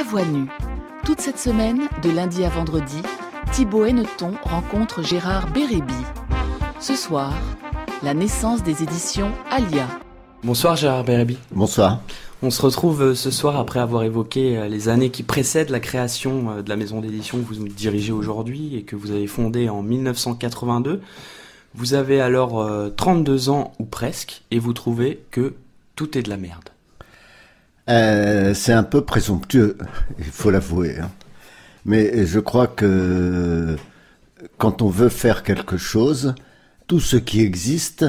À voix nue. Toute cette semaine, de lundi à vendredi, Thibaut Henneton rencontre Gérard Bérébi. Ce soir, la naissance des éditions Alia. Bonsoir Gérard Bérébi. Bonsoir. On se retrouve ce soir après avoir évoqué les années qui précèdent la création de la maison d'édition que vous dirigez aujourd'hui et que vous avez fondée en 1982. Vous avez alors 32 ans ou presque et vous trouvez que tout est de la merde. C'est un peu présomptueux, il faut l'avouer. Mais je crois que quand on veut faire quelque chose, tout ce qui existe,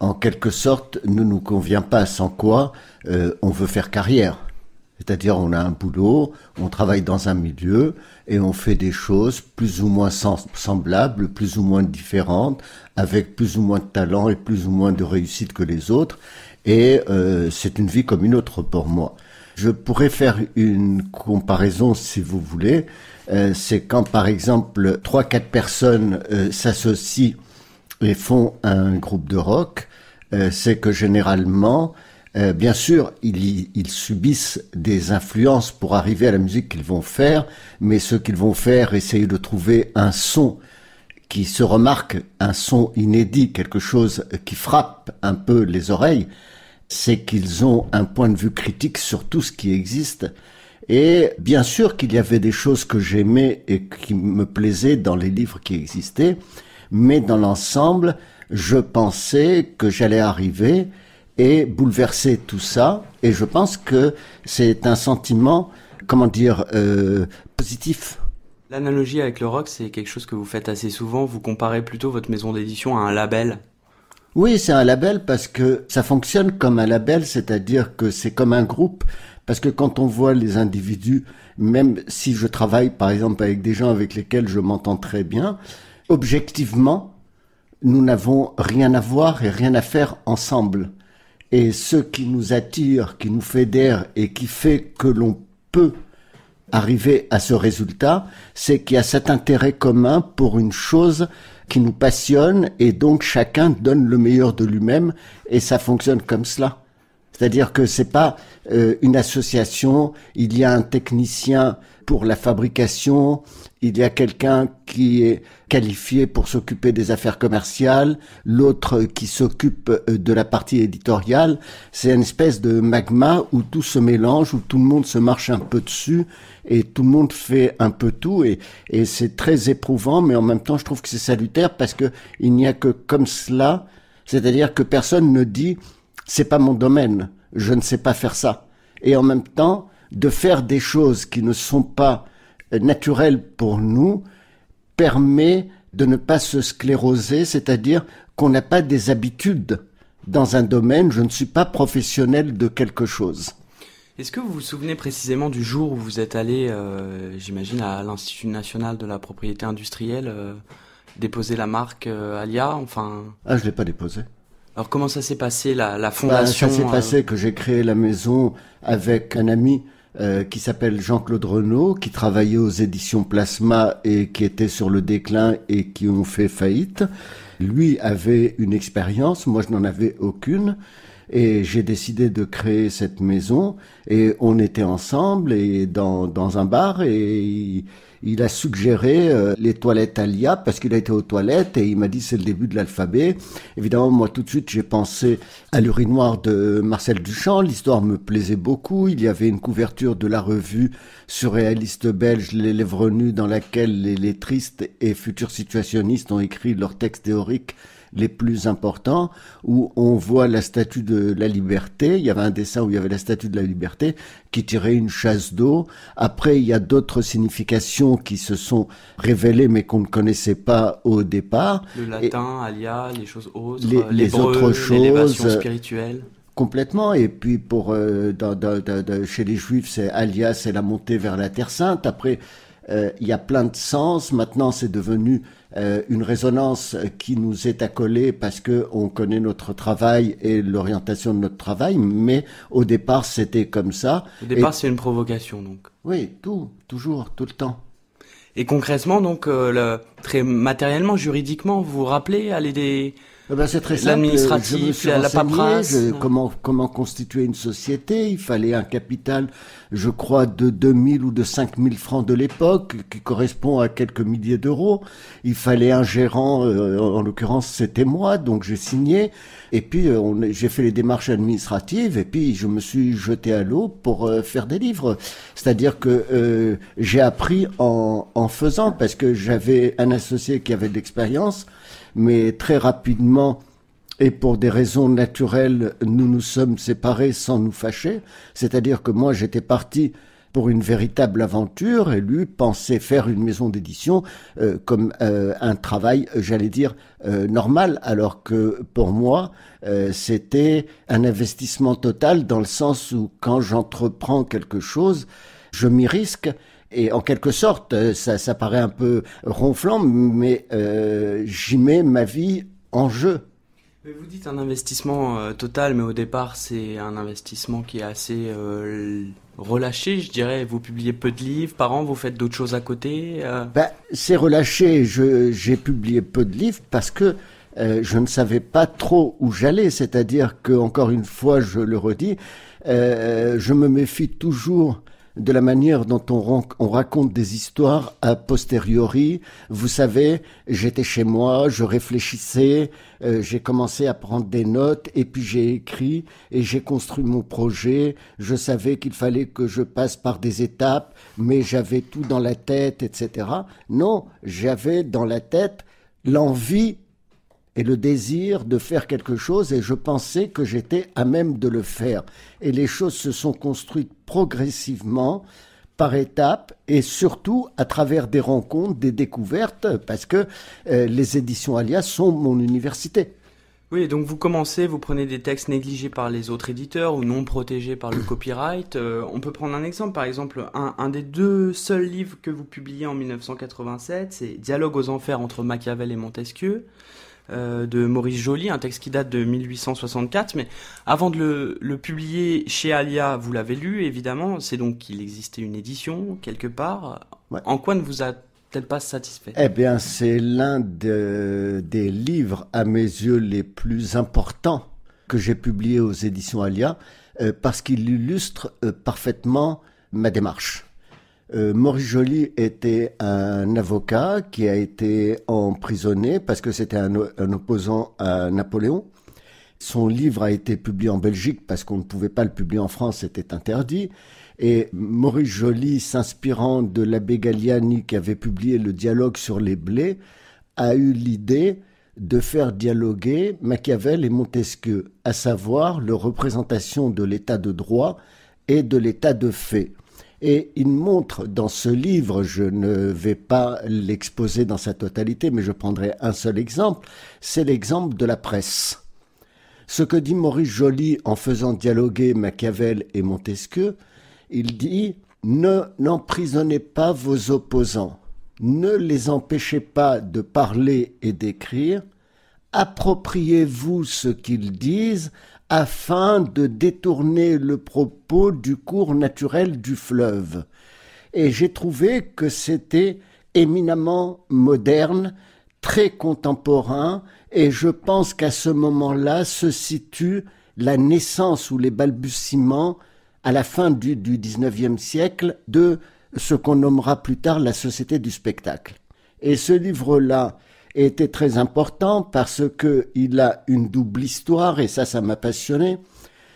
en quelque sorte, ne nous convient pas. Sans quoi, on veut faire carrière. C'est-à-dire, on a un boulot, on travaille dans un milieu et on fait des choses plus ou moins semblables, plus ou moins différentes, avec plus ou moins de talent et plus ou moins de réussite que les autres. Et c'est une vie comme une autre pour moi. Je pourrais faire une comparaison si vous voulez. C'est quand par exemple 3-4 personnes s'associent et font un groupe de rock. C'est que généralement, bien sûr, ils subissent des influences pour arriver à la musique qu'ils vont faire, mais ce qu'ils vont faire, essayer de trouver un son qui se remarque, un son inédit, quelque chose qui frappe un peu les oreilles, c'est qu'ils ont un point de vue critique sur tout ce qui existe. Et bien sûr qu'il y avait des choses que j'aimais et qui me plaisaient dans les livres qui existaient, mais dans l'ensemble, je pensais que j'allais arriver et bouleverser tout ça. Et je pense que c'est un sentiment, positif. L'analogie avec le rock, c'est quelque chose que vous faites assez souvent. Vous comparez plutôt votre maison d'édition à un label. Oui, c'est un label parce que ça fonctionne comme un label, c'est-à-dire que c'est comme un groupe. Parce que quand on voit les individus, même si je travaille par exemple avec des gens avec lesquels je m'entends très bien, objectivement, nous n'avons rien à voir et rien à faire ensemble. Et ce qui nous attire, qui nous fédère et qui fait que l'on peut arriver à ce résultat, c'est qu'il y a cet intérêt commun pour une chose qui nous passionne et donc chacun donne le meilleur de lui-même et ça fonctionne comme cela. C'est-à-dire que c'est pas une association, il y a un technicien pour la fabrication, il y a quelqu'un qui est qualifié pour s'occuper des affaires commerciales, l'autre qui s'occupe de la partie éditoriale. C'est une espèce de magma où tout se mélange, où tout le monde se marche un peu dessus et tout le monde fait un peu tout et c'est très éprouvant, mais en même temps je trouve que c'est salutaire parce que il n'y a que comme cela, c'est-à-dire que personne ne dit c'est pas mon domaine, je ne sais pas faire ça. Et en même temps, de faire des choses qui ne sont pas naturelles pour nous permet de ne pas se scléroser, c'est-à-dire qu'on n'a pas des habitudes dans un domaine, je ne suis pas professionnel de quelque chose. Est-ce que vous vous souvenez précisément du jour où vous êtes allé, j'imagine, à l'Institut national de la propriété industrielle, déposer la marque Alia, enfin... Ah, je l'ai pas déposé. Alors comment ça s'est passé la fondation? Ça s'est passé que j'ai créé la maison avec un ami qui s'appelle Jean-Claude Renaud, qui travaillait aux éditions Plasma et qui était sur le déclin et qui ont fait faillite. Lui avait une expérience, moi je n'en avais aucune. Et j'ai décidé de créer cette maison et on était ensemble et dans un bar et il a suggéré les toilettes Alia parce qu'il a été aux toilettes et il m'a dit c'est le début de l'alphabet. Évidemment, moi tout de suite j'ai pensé à l'urinoir de Marcel Duchamp, l'histoire me plaisait beaucoup, il y avait une couverture de la revue surréaliste belge Les Lèvres Nues dans laquelle les lettristes et futurs situationnistes ont écrit leurs textes théoriques les plus importants, où on voit la statue de la liberté. Il y avait un dessin où il y avait la statue de la liberté qui tirait une chasse d'eau. Après, il y a d'autres significations qui se sont révélées mais qu'on ne connaissait pas au départ. Le latin, Alia, les choses autres, les autres choses, l'élévation spirituelle. Complètement. Et puis chez les Juifs, c'est Alia, c'est la montée vers la Terre Sainte. Après, il y a plein de sens. Maintenant, c'est devenu une résonance qui nous est accolée parce que on connaît notre travail et l'orientation de notre travail. Mais au départ, c'était comme ça. Au départ, c'est une provocation, donc. Oui, toujours, tout le temps. Et concrètement, donc, très matériellement, juridiquement, vous vous rappelez aller C'est très simple. L'administratif, je me suis la renseigné, paperasse. Comment constituer une société. Il fallait un capital, je crois, de 2000 ou de 5000 francs de l'époque, qui correspond à quelques milliers d'euros. Il fallait un gérant, en l'occurrence c'était moi, donc j'ai signé. Et puis j'ai fait les démarches administratives et puis je me suis jeté à l'eau pour faire des livres. C'est-à-dire que j'ai appris en faisant, parce que j'avais un associé qui avait de l'expérience. Mais très rapidement, et pour des raisons naturelles, nous nous sommes séparés sans nous fâcher. C'est-à-dire que moi, j'étais parti pour une véritable aventure et lui pensait faire une maison d'édition comme un travail, j'allais dire, normal. Alors que pour moi, c'était un investissement total dans le sens où quand j'entreprends quelque chose, je m'y risque. Et en quelque sorte, ça paraît un peu ronflant, mais j'y mets ma vie en jeu. Mais vous dites un investissement total, mais au départ, c'est un investissement qui est assez relâché, je dirais. Vous publiez peu de livres par an, vous faites d'autres choses à côté C'est relâché. J'ai publié peu de livres parce que je ne savais pas trop où j'allais. C'est-à-dire que, encore une fois, je le redis, je me méfie toujours de la manière dont on raconte des histoires a posteriori. Vous savez, j'étais chez moi, je réfléchissais, j'ai commencé à prendre des notes et puis j'ai écrit et j'ai construit mon projet. Je savais qu'il fallait que je passe par des étapes, mais j'avais tout dans la tête, etc. Non, j'avais dans la tête l'envie et le désir de faire quelque chose, et je pensais que j'étais à même de le faire. Et les choses se sont construites progressivement, par étapes, et surtout à travers des rencontres, des découvertes, parce que les éditions Alias sont mon université. Oui, donc vous commencez, vous prenez des textes négligés par les autres éditeurs ou non protégés par le copyright. On peut prendre un exemple, par exemple, un des deux seuls livres que vous publiez en 1987, c'est Dialogue aux enfers entre Machiavel et Montesquieu, de Maurice Joly, un texte qui date de 1864, mais avant de le publier chez Alia, vous l'avez lu évidemment, c'est donc qu'il existait une édition quelque part. Ouais. En quoi ne vous a-t-elle pas satisfait ? Eh bien, c'est l'un des livres à mes yeux les plus importants que j'ai publié aux éditions Alia, parce qu'il illustre parfaitement ma démarche. Maurice Joly était un avocat qui a été emprisonné parce que c'était un opposant à Napoléon. Son livre a été publié en Belgique parce qu'on ne pouvait pas le publier en France, c'était interdit. Et Maurice Joly, s'inspirant de l'abbé Galliani qui avait publié le dialogue sur les blés, a eu l'idée de faire dialoguer Machiavel et Montesquieu, à savoir leur représentation de l'état de droit et de l'état de fait. Et il montre dans ce livre, je ne vais pas l'exposer dans sa totalité, mais je prendrai un seul exemple, c'est l'exemple de la presse. Ce que dit Maurice Joly en faisant dialoguer Machiavel et Montesquieu, il dit « N'emprisonnez pas vos opposants, ne les empêchez pas de parler et d'écrire, appropriez-vous ce qu'ils disent, afin de détourner le propos du cours naturel du fleuve. » Et j'ai trouvé que c'était éminemment moderne, très contemporain, et je pense qu'à ce moment-là se situe la naissance ou les balbutiements, à la fin du XIXe siècle, de ce qu'on nommera plus tard la société du spectacle. Et ce livre-là était très important parce qu'il a une double histoire, et ça m'a passionné.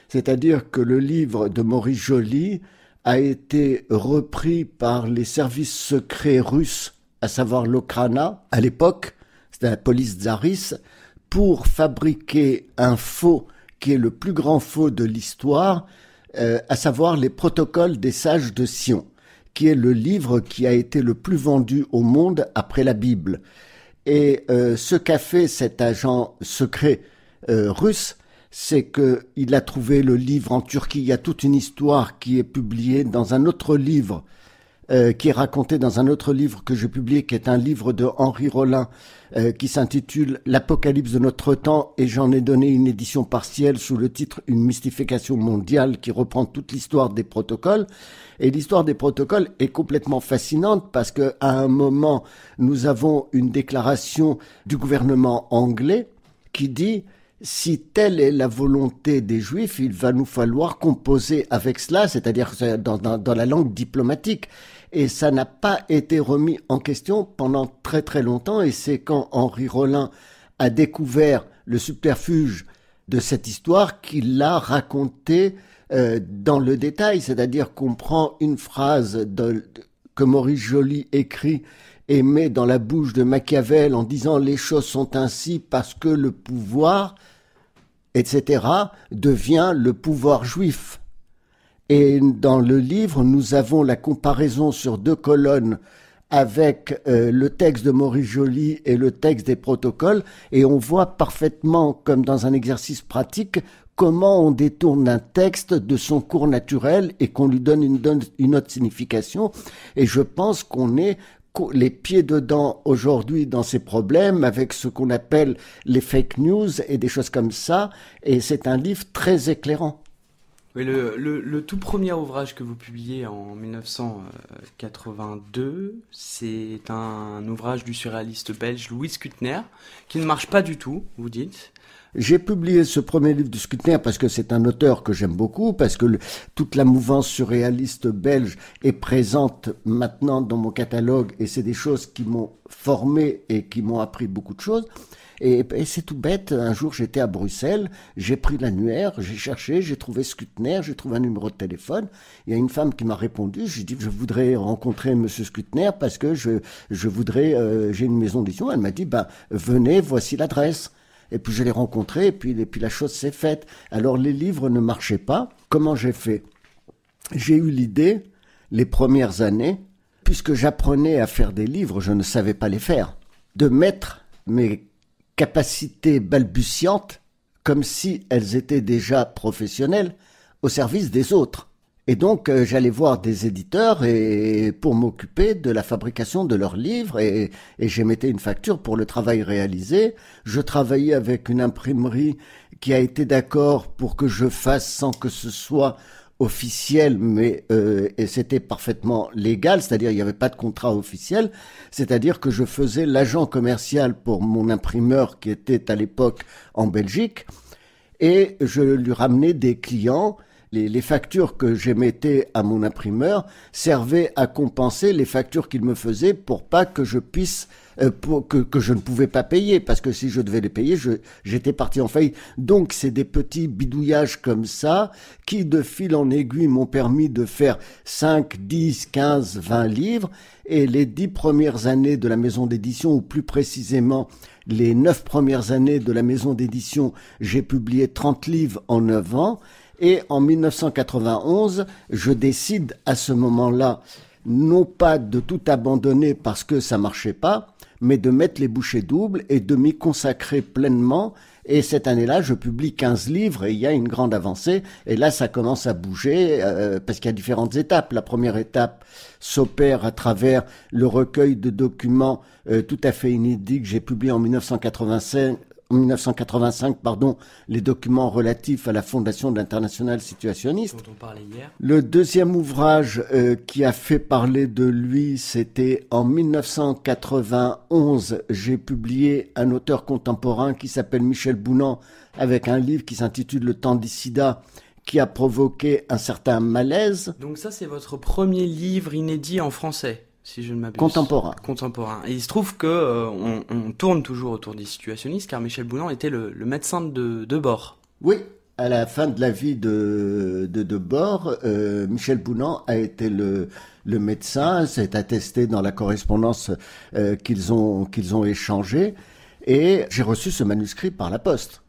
C'est-à-dire que le livre de Maurice Joly a été repris par les services secrets russes, à savoir l'Okhrana, à l'époque, c'était la police tsariste, pour fabriquer un faux qui est le plus grand faux de l'histoire, à savoir les protocoles des sages de Sion, qui est le livre qui a été le plus vendu au monde après la Bible. Et ce qu'a fait cet agent secret russe, c'est qu'il a trouvé le livre en Turquie. Il y a toute une histoire qui est publiée dans un autre livre, qui est racontée dans un autre livre que j'ai publié, qui est un livre de Henri Rollin, qui s'intitule « L'Apocalypse de notre temps », et j'en ai donné une édition partielle sous le titre « Une mystification mondiale » qui reprend toute l'histoire des protocoles. Et l'histoire des protocoles est complètement fascinante parce qu'à un moment, nous avons une déclaration du gouvernement anglais qui dit « Si telle est la volonté des Juifs, il va nous falloir composer avec cela, c'est-à-dire dans la langue diplomatique. » Et ça n'a pas été remis en question pendant très très longtemps, et c'est quand Henri Rollin a découvert le subterfuge de cette histoire qu'il l'a raconté dans le détail, c'est-à-dire qu'on prend une phrase que Maurice Joly écrit et met dans la bouche de Machiavel en disant « les choses sont ainsi parce que le pouvoir, etc., devient le pouvoir juif ». Et dans le livre, nous avons la comparaison sur 2 colonnes avec le texte de Maurice Joly et le texte des protocoles, et on voit parfaitement, comme dans un exercice pratique, comment on détourne un texte de son cours naturel et qu'on lui donne une autre signification. Et je pense qu'on est les pieds dedans aujourd'hui dans ces problèmes avec ce qu'on appelle les fake news et des choses comme ça, et c'est un livre très éclairant. Oui, le tout premier ouvrage que vous publiez en 1982, c'est un ouvrage du surréaliste belge Louis Kuttner, qui ne marche pas du tout, vous dites. J'ai publié ce premier livre de Kuttner parce que c'est un auteur que j'aime beaucoup, parce que toute la mouvance surréaliste belge est présente maintenant dans mon catalogue, et c'est des choses qui m'ont formé et qui m'ont appris beaucoup de choses. Et c'est tout bête, un jour j'étais à Bruxelles, j'ai pris l'annuaire, j'ai cherché, j'ai trouvé Kuttner, j'ai trouvé un numéro de téléphone, il y a une femme qui m'a répondu, j'ai dit je voudrais rencontrer monsieur Kuttner parce que je voudrais, j'ai une maison d'édition, elle m'a dit venez, voici l'adresse. Et puis je l'ai rencontré, et puis la chose s'est faite. Alors les livres ne marchaient pas, comment j'ai fait? J'ai eu l'idée, les premières années, puisque j'apprenais à faire des livres, je ne savais pas les faire, de mettre mes capacités balbutiantes, comme si elles étaient déjà professionnelles, au service des autres. Et donc j'allais voir des éditeurs pour m'occuper de la fabrication de leurs livres, et j'émettais une facture pour le travail réalisé. Je travaillais avec une imprimerie qui a été d'accord pour que je fasse sans que ce soit officiel, mais et c'était parfaitement légal, c'est-à-dire il n'y avait pas de contrat officiel, c'est-à-dire que je faisais l'agent commercial pour mon imprimeur qui était à l'époque en Belgique, et je lui ramenais des clients. Les factures que j'émettais à mon imprimeur servaient à compenser les factures qu'il me faisait pour pas que je puisse, que je ne pouvais pas payer, parce que si je devais les payer, j'étais parti en faillite. Donc c'est des petits bidouillages comme ça qui de fil en aiguille m'ont permis de faire 5, 10, 15, 20 livres, et les 10 premières années de la maison d'édition, ou plus précisément les 9 premières années de la maison d'édition, j'ai publié 30 livres en 9 ans. Et en 1991, je décide à ce moment-là, non pas de tout abandonner parce que ça marchait pas, mais de mettre les bouchées doubles et de m'y consacrer pleinement. Et cette année-là, je publie 15 livres et il y a une grande avancée. Et là, ça commence à bouger parce qu'il y a différentes étapes. La première étape s'opère à travers le recueil de documents tout à fait inédits que j'ai publié en 1985, les documents relatifs à la fondation de l'Internationale situationniste. Dont on parlait hier. Le deuxième ouvrage qui a fait parler de lui, c'était en 1991. J'ai publié un auteur contemporain qui s'appelle Michel Bounan, avec un livre qui s'intitule Le temps du sida, qui a provoqué un certain malaise. Donc ça, c'est votre premier livre inédit en français, si je ne m'abuse. Contemporain. Et il se trouve que on tourne toujours autour des situationnistes, car Michel Bounan était le médecin de Debord. Oui, à la fin de la vie de Debord, Michel Bounan a été le médecin. C'est attesté dans la correspondance qu'ils ont échangée. Et j'ai reçu ce manuscrit par la poste.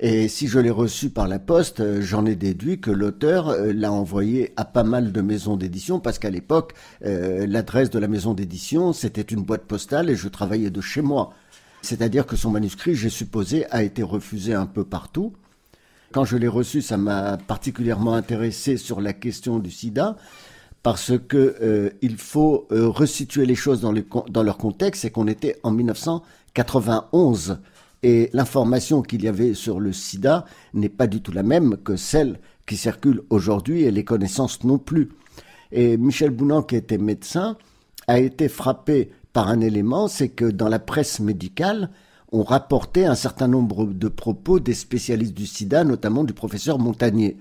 Et si je l'ai reçu par la poste, j'en ai déduit que l'auteur l'a envoyé à pas mal de maisons d'édition, parce qu'à l'époque, l'adresse de la maison d'édition, c'était une boîte postale et je travaillais de chez moi. C'est-à-dire que son manuscrit, j'ai supposé, a été refusé un peu partout. Quand je l'ai reçu, ça m'a particulièrement intéressé sur la question du sida, parce que il faut resituer les choses dans leur contexte, c'est qu'on était en 1991. Et l'information qu'il y avait sur le sida n'est pas du tout la même que celle qui circule aujourd'hui, et les connaissances non plus. Et Michel Bounan, qui était médecin, a été frappé par un élément, c'est que dans la presse médicale, on rapportait un certain nombre de propos des spécialistes du sida, notamment du professeur Montagnier.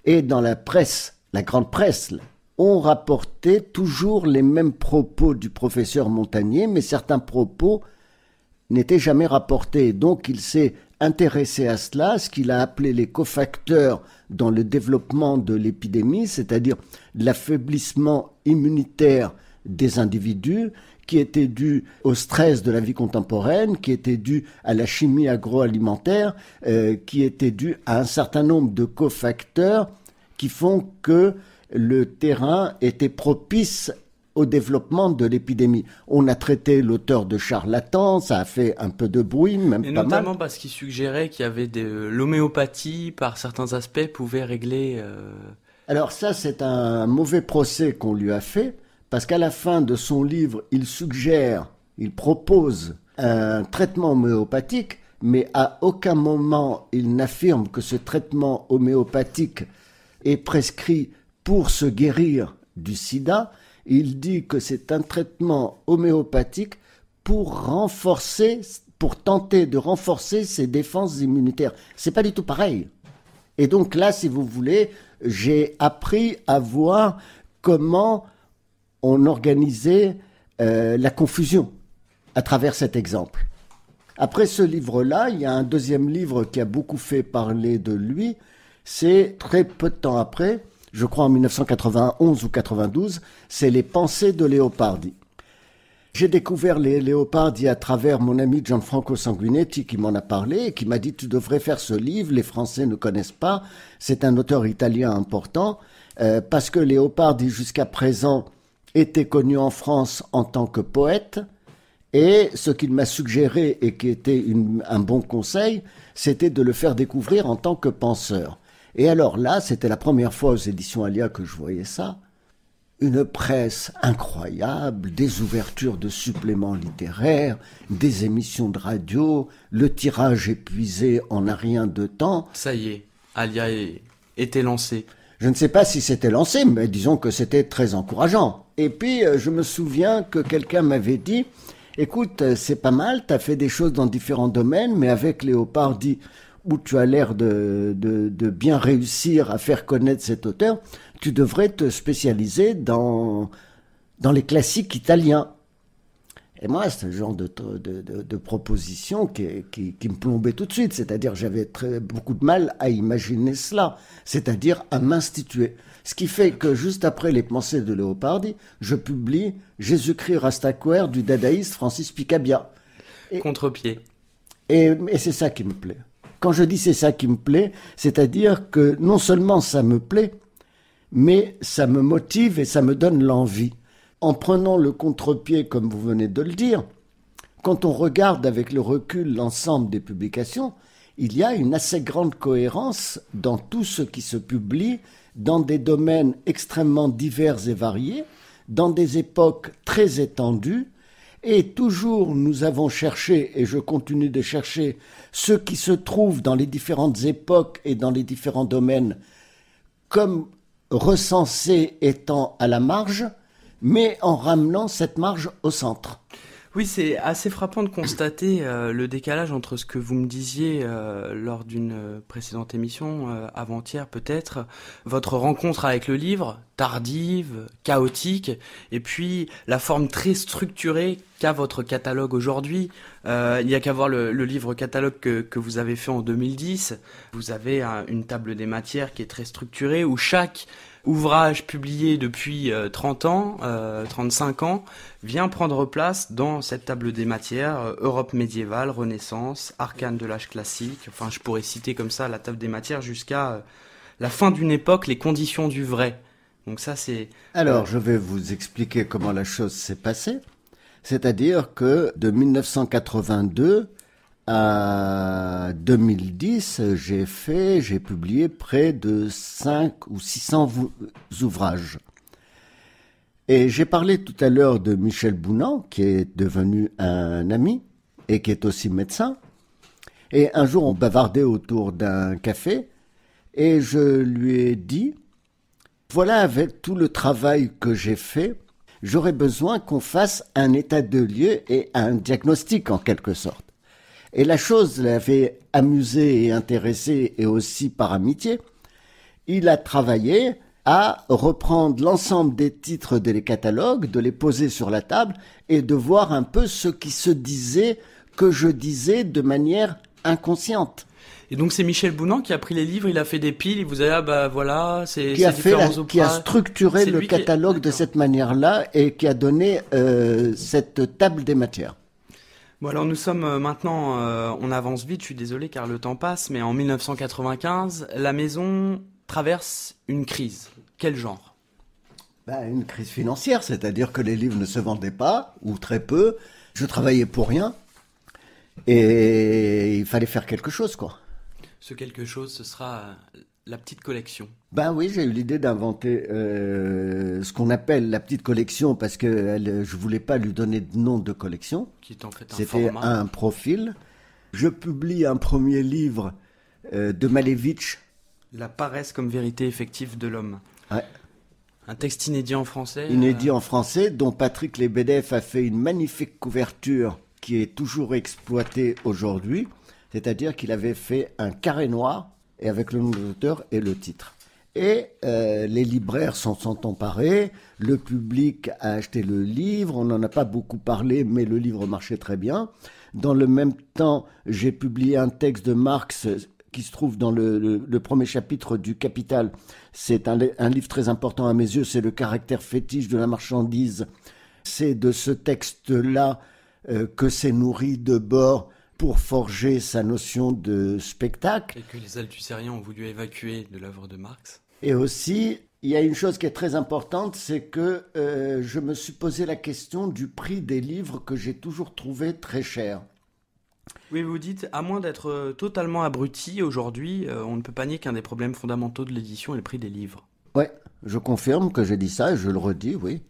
Et dans la presse, la grande presse, on rapportait toujours les mêmes propos du professeur Montagnier, mais certains propos n'étaient jamais rapportés. Donc il s'est intéressé à cela, ce qu'il a appelé les cofacteurs dans le développement de l'épidémie, c'est-à-dire l'affaiblissement immunitaire des individus, qui était dû au stress de la vie contemporaine, qui était dû à la chimie agroalimentaire, qui était dû à un certain nombre de cofacteurs qui font que le terrain était propice au développement de l'épidémie. On a traité l'auteur de charlatan, ça a fait un peu de bruit, même et pas mal. Notamment parce qu'il suggérait qu'il y avait l'homéopathie, par certains aspects, pouvait régler... Alors ça, c'est un mauvais procès qu'on lui a fait, parce qu'à la fin de son livre, il propose un traitement homéopathique, mais à aucun moment il n'affirme que ce traitement homéopathique est prescrit pour se guérir du sida. Il dit que c'est un traitement homéopathique pour tenter de renforcer ses défenses immunitaires. C'est pas du tout pareil. Et donc là, si vous voulez, j'ai appris à voir comment on organisait la confusion à travers cet exemple. Après ce livre-là, il y a un deuxième livre qui a beaucoup fait parler de lui. C'est très peu de temps après, je crois en 1991 ou 92, c'est Les Pensées de Leopardi. J'ai découvert les Leopardi à travers mon ami Gianfranco Sanguinetti qui m'en a parlé et qui m'a dit « Tu devrais faire ce livre, les Français ne connaissent pas, c'est un auteur italien important, parce que Leopardi jusqu'à présent était connu en France en tant que poète, et ce qu'il m'a suggéré et qui était un bon conseil, c'était de le faire découvrir en tant que penseur. » Et alors là, c'était la première fois aux éditions Alia que je voyais ça. Une presse incroyable, des ouvertures de suppléments littéraires, des émissions de radio, le tirage épuisé en un rien de temps. Ça y est, Alia était lancé. Je ne sais pas si c'était lancé, mais disons que c'était très encourageant. Et puis, je me souviens que quelqu'un m'avait dit « Écoute, c'est pas mal, t'as fait des choses dans différents domaines, mais avec Leopardi, où tu as l'air de bien réussir à faire connaître cet auteur, tu devrais te spécialiser dans les classiques italiens. » Et moi, c'est le genre de proposition qui me plombait tout de suite. C'est-à-dire, j'avais beaucoup de mal à imaginer cela. C'est-à-dire à m'instituer. Ce qui fait que juste après Les Pensées de Leopardi, je publie Jésus-Christ Rastaquouère du dadaïste Francis Picabia. Contre-pied. Et c'est ça qui me plaît. Quand je dis c'est ça qui me plaît, c'est-à-dire que non seulement ça me plaît, mais ça me motive et ça me donne l'envie. En prenant le contre-pied, comme vous venez de le dire, quand on regarde avec le recul l'ensemble des publications, il y a une assez grande cohérence dans tout ce qui se publie, dans des domaines extrêmement divers et variés, dans des époques très étendues, et toujours nous avons cherché, et je continue de chercher, ce qui se trouve dans les différentes époques et dans les différents domaines, comme recensé étant à la marge, mais en ramenant cette marge au centre. Oui, c'est assez frappant de constater le décalage entre ce que vous me disiez lors d'une précédente émission, avant-hier peut-être, votre rencontre avec le livre, tardive, chaotique, et puis la forme très structurée qu'a votre catalogue aujourd'hui. Il n'y a qu'à voir le livre catalogue que vous avez fait en 2010. Vous avez une table des matières qui est très structurée, où chaque ouvrage publié depuis 30 ans, 35 ans, vient prendre place dans cette table des matières, Europe médiévale, Renaissance, arcanes de l'âge classique, enfin je pourrais citer comme ça la table des matières jusqu'à la fin d'une époque, les conditions du vrai. Donc ça c'est... Alors je vais vous expliquer comment la chose s'est passée. C'est-à-dire que de 1982 à 2010, j'ai publié près de 5 ou 600 ouvrages. Et j'ai parlé tout à l'heure de Michel Bounan, qui est devenu un ami et qui est aussi médecin. Et un jour, on bavardait autour d'un café et je lui ai dit, voilà, avec tout le travail que j'ai fait, j'aurais besoin qu'on fasse un état de lieu et un diagnostic en quelque sorte. Et la chose l'avait amusé et intéressé, et aussi par amitié. Il a travaillé à reprendre l'ensemble des titres des catalogues, de les poser sur la table et de voir un peu ce qui se disait, que je disais de manière inconsciente. Et donc c'est Michel Bounan qui a pris les livres, il a fait des piles, il vous a dit voilà, c'est qui a structuré le lui catalogue de cette manière-là et qui a donné cette table des matières. Bon alors nous sommes maintenant, on avance vite, je suis désolé car le temps passe, mais en 1995, la maison traverse une crise. Quel genre ? Une crise financière, c'est-à-dire que les livres ne se vendaient pas, ou très peu. Je travaillais pour rien, et il fallait faire quelque chose, quoi. Ce quelque chose, ce sera la petite collection. Oui, j'ai eu l'idée d'inventer ce qu'on appelle la petite collection, parce que je voulais pas lui donner de nom de collection. Qui est en fait un C'était format. un profil. Je publie un premier livre de Malevich. La paresse comme vérité effective de l'homme. Ouais. Un texte inédit en français. Inédit en français, dont Patrick Lebedev a fait une magnifique couverture qui est toujours exploitée aujourd'hui. C'est-à-dire qu'il avait fait un carré noir, et avec le nom de l'auteur et le titre. Et les libraires s'en sont emparés, le public a acheté le livre, on n'en a pas beaucoup parlé, mais le livre marchait très bien. Dans le même temps, j'ai publié un texte de Marx qui se trouve dans le premier chapitre du Capital. C'est un livre très important à mes yeux, c'est le caractère fétiche de la marchandise. C'est de ce texte-là que s'est nourri Debord pour forger sa notion de spectacle. Et que les Althussériens ont voulu évacuer de l'œuvre de Marx. Et aussi, il y a une chose qui est très importante, c'est que je me suis posé la question du prix des livres que j'ai toujours trouvé très cher. Oui, vous dites, à moins d'être totalement abruti, aujourd'hui, on ne peut pas nier qu'un des problèmes fondamentaux de l'édition est le prix des livres. Ouais, je confirme que j'ai dit ça et je le redis, oui.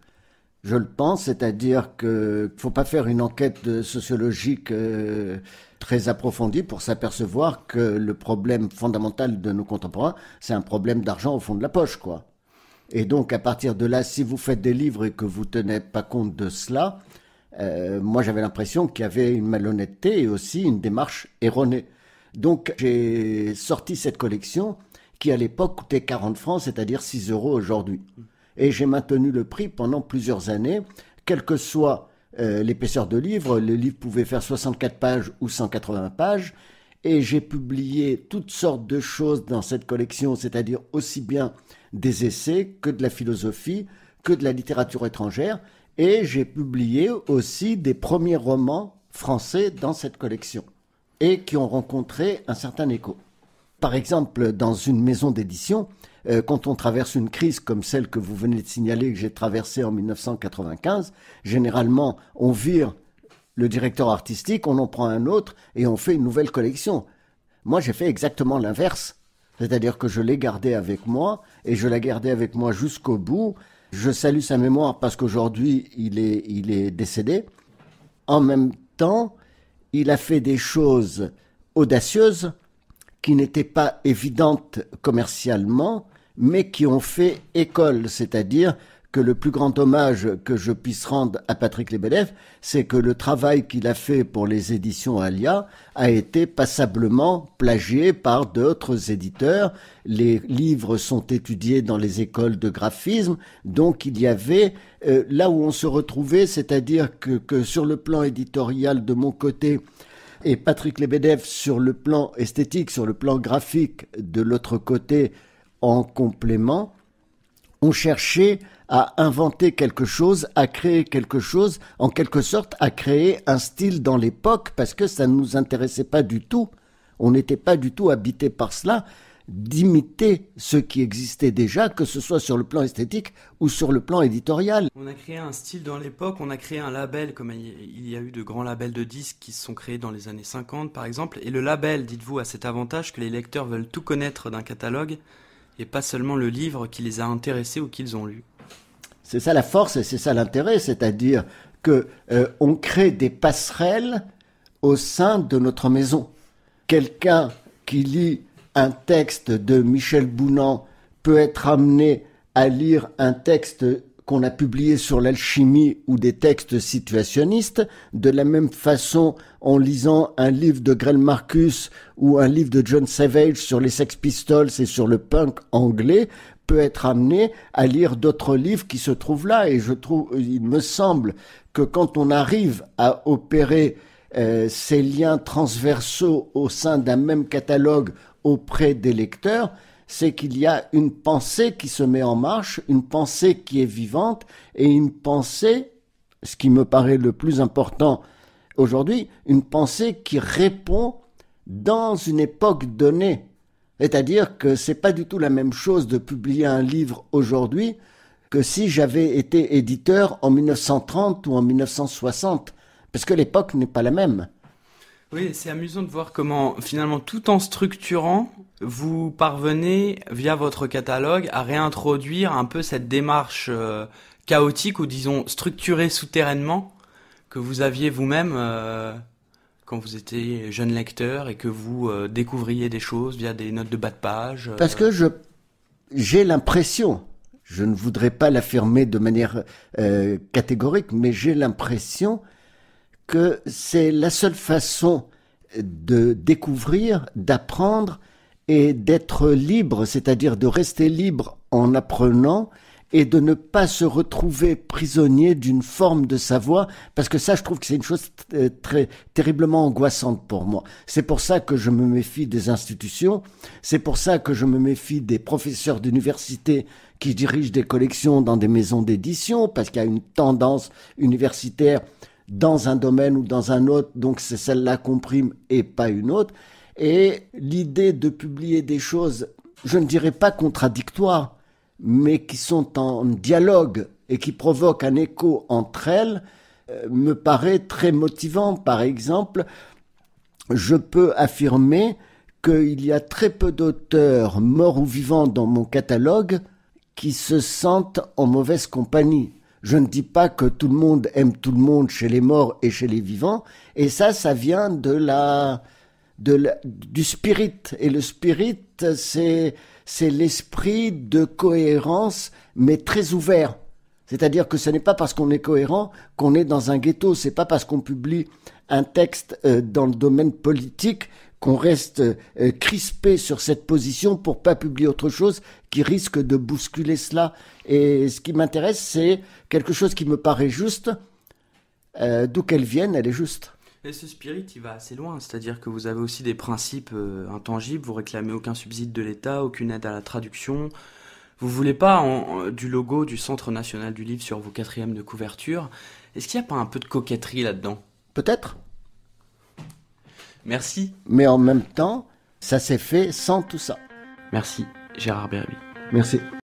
Je le pense, c'est-à-dire qu'il ne faut pas faire une enquête sociologique très approfondie pour s'apercevoir que le problème fondamental de nos contemporains, c'est un problème d'argent au fond de la poche, quoi. Et donc, à partir de là, si vous faites des livres et que vous ne tenez pas compte de cela, moi j'avais l'impression qu'il y avait une malhonnêteté et aussi une démarche erronée. Donc, j'ai sorti cette collection qui, à l'époque, coûtait 40 francs, c'est-à-dire 6 € aujourd'hui. Et j'ai maintenu le prix pendant plusieurs années, quelle que soit l'épaisseur de livre. Le livre pouvait faire 64 pages ou 180 pages. Et j'ai publié toutes sortes de choses dans cette collection, c'est-à-dire aussi bien des essais que de la philosophie, que de la littérature étrangère. Et j'ai publié aussi des premiers romans français dans cette collection et qui ont rencontré un certain écho. Par exemple, dans une maison d'édition, quand on traverse une crise comme celle que vous venez de signaler que j'ai traversée en 1995, généralement, on vire le directeur artistique, on en prend un autre et on fait une nouvelle collection. Moi, j'ai fait exactement l'inverse. C'est-à-dire que je l'ai gardé avec moi et je l'ai gardé avec moi jusqu'au bout. Je salue sa mémoire parce qu'aujourd'hui, il est décédé. En même temps, il a fait des choses audacieuses qui n'étaient pas évidentes commercialement, mais qui ont fait école. C'est-à-dire que le plus grand hommage que je puisse rendre à Patrick Lebedev, c'est que le travail qu'il a fait pour les éditions Alia a été passablement plagié par d'autres éditeurs. Les livres sont étudiés dans les écoles de graphisme, donc il y avait là où on se retrouvait, c'est-à-dire que sur le plan éditorial de mon côté, et Patrick Lebedev sur le plan esthétique, sur le plan graphique de l'autre côté en complément, on cherchait à inventer quelque chose, à créer quelque chose, en quelque sorte à créer un style dans l'époque, parce que ça ne nous intéressait pas du tout. On n'était pas du tout habité par cela, d'imiter ce qui existait déjà, que ce soit sur le plan esthétique ou sur le plan éditorial. On a créé un style dans l'époque, on a créé un label, comme il y a eu de grands labels de disques qui se sont créés dans les années 50 par exemple, et le label, dites-vous, a cet avantage que les lecteurs veulent tout connaître d'un catalogue, et pas seulement le livre qui les a intéressés ou qu'ils ont lu. C'est ça la force et c'est ça l'intérêt, c'est-à-dire que on crée des passerelles au sein de notre maison. Quelqu'un qui lit un texte de Michel Bounan peut être amené à lire un texte qu'on a publiés sur l'alchimie ou des textes situationnistes, de la même façon en lisant un livre de Greil Marcus ou un livre de John Savage sur les Sex Pistols et sur le punk anglais, peut être amené à lire d'autres livres qui se trouvent là. Et il me semble que quand on arrive à opérer ces liens transversaux au sein d'un même catalogue auprès des lecteurs, c'est qu'il y a une pensée qui se met en marche, une pensée qui est vivante, et une pensée, ce qui me paraît le plus important aujourd'hui, une pensée qui répond dans une époque donnée. C'est-à-dire que c'est pas du tout la même chose de publier un livre aujourd'hui que si j'avais été éditeur en 1930 ou en 1960, parce que l'époque n'est pas la même. Oui, c'est amusant de voir comment, finalement, tout en structurant, vous parvenez, via votre catalogue, à réintroduire un peu cette démarche chaotique, ou disons structurée souterrainement, que vous aviez vous-même quand vous étiez jeune lecteur et que vous découvriez des choses via des notes de bas de page. Parce que j'ai l'impression, je ne voudrais pas l'affirmer de manière catégorique, mais j'ai l'impression que c'est la seule façon de découvrir, d'apprendre et d'être libre, c'est-à-dire de rester libre en apprenant et de ne pas se retrouver prisonnier d'une forme de savoir, parce que ça, je trouve que c'est une chose très terriblement angoissante pour moi. C'est pour ça que je me méfie des institutions, c'est pour ça que je me méfie des professeurs d'université qui dirigent des collections dans des maisons d'édition, parce qu'il y a une tendance universitaire dans un domaine ou dans un autre, donc c'est celle-là qu'on prime et pas une autre. Et l'idée de publier des choses, je ne dirais pas contradictoires, mais qui sont en dialogue et qui provoquent un écho entre elles, me paraît très motivant. Par exemple, je peux affirmer qu'il y a très peu d'auteurs morts ou vivants dans mon catalogue qui se sentent en mauvaise compagnie. Je ne dis pas que tout le monde aime tout le monde chez les morts et chez les vivants, et ça vient du spirit. Et le spirit, c'est l'esprit de cohérence, mais très ouvert. C'est-à-dire que ce n'est pas parce qu'on est cohérent qu'on est dans un ghetto, c'est pas parce qu'on publie un texte dans le domaine politique qu'on reste crispé sur cette position pour pas publier autre chose qui risque de bousculer cela. Et ce qui m'intéresse, c'est quelque chose qui me paraît juste, d'où qu'elle vienne, elle est juste. Et ce spirit, il va assez loin, c'est-à-dire que vous avez aussi des principes intangibles, vous réclamez aucun subside de l'État, aucune aide à la traduction, vous voulez pas du logo du Centre National du Livre sur vos 4e de couverture. Est-ce qu'il n'y a pas un peu de coquetterie là-dedans ? Peut-être. Merci. Mais en même temps, ça s'est fait sans tout ça. Merci, Gérard Bérébi. Merci.